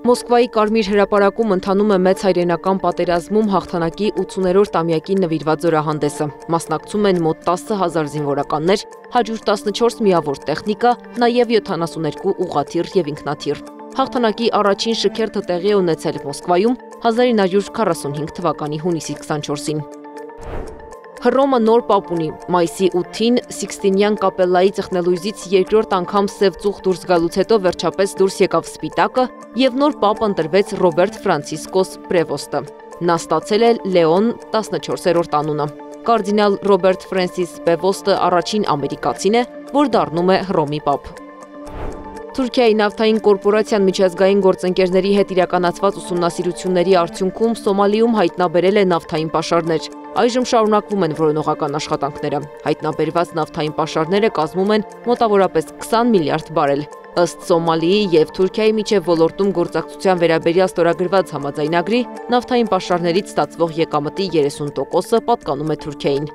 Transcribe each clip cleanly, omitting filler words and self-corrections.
Մոսկվայի Կարմիր հրապարակում ընթանում է մեծ հայրենական պատերազմում հաղթանակի 80-րդ ամյակին նվիրված զորահանդեսը։ Մասնակցում են մոտ 10,000 զինվորականներ, 114 միավոր տեխնիկա, նաև 72 ուղղաթիռ և ինքնաթիռ։ Հաղթանակի առաջին շքերթը տեղի է ունեցել Մոսկվայում 1945 թվականի հունիսի 24-ին։ Հռոմը նոր պապ ունի։ Մայիսի 8-ին Սիքստինյան կապելլայի ծխնելույզից երկրորդ անգամ սև ծուխ դուրս գալուց հետո վերջապես դուրս եկավ Սպիտակը և նոր պապ ընտրվեց Ռոբերտ Ֆրանցիսկոս Պրևոստը։ Նա ստացել է Լեոն 14-րդ անունը։ Կարդինալ Ռոբերտ Ֆրանսիս Պրևոստը առաջին ամերիկացին է, որ դառնում է Հռոմի պապ։ Թուրքիայի նավթային կորպորացիան միջազգային գործընկերների հետ իրականացված ուսումնասիրությունների արդյունքում Սոմալիում հայտնաբերել է նավթային պաշարներ։ Այժմ շարունակվում են որոնողական աշխատանքները։ Հայտնաբերված նավթային պաշարները կազմում են մոտավորապես 20 միլիարդ բարել։ Ըստ Սոմալիի և Թուրքիայի միջև ոլորտում գործակցության վերաբերյալ ստորագրված համաձայնագրի, նավթային պաշարներից ստացվող եկամտի 30%-ը պատկանում է Թուրքիային։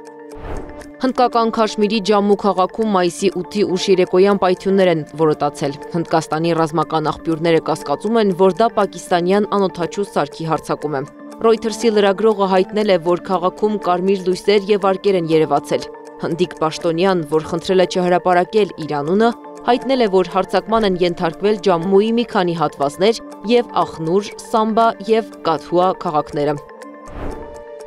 Հնդկական Քաշմիրի Ջամմու քաղաքում մայիսի 8-ի ուշ երեկոյան պայթյուններ են որոտացել։ Հնդկաստանի ռազմական աղբյուրները կասկածում են, որ դա պակիստանյան անօդաչու սարքի հարձակում է։ Reuters-ի լրագրողը հայտնել է, որ քաղաքում կարմիր լույսեր և արկեր են երևացել։ Հնդիկ պաշտոնյան, որ խնդրել է չհրապարակել իր անունը, հայտնել է, որ հարձակման են ենթարկվել Ջամմուի մի քանի հատվածներ և Ախնուր, Սամբա և Կաթհուա քաղաքները։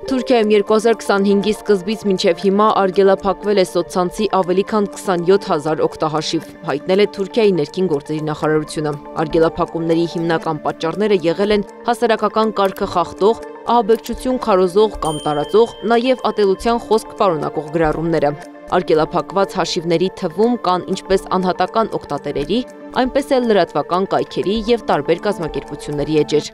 Թուրքիայում 2025-ի սկզբից մինչև հիմա արգելափակվել է սոցցանցի ավելի քան 27,000 օգտահաշիվ, հայտնել է Թուրքիայի ներքին գործերի նախարարությունը։ Արգելափակումների հիմնական պատճառները եղել են հասարակական կարգը խախտող, ահաբեկչություն քարոզող կամ տարածող, նաև ատելության խոսք պարունակող գրառումները։ Արգելափակված հաշիվների թվում կան ինչպես անհատական օգտատերերի, այնպես էլ լրատվական կայքերի և տարբեր կազմակերպությունների էջեր։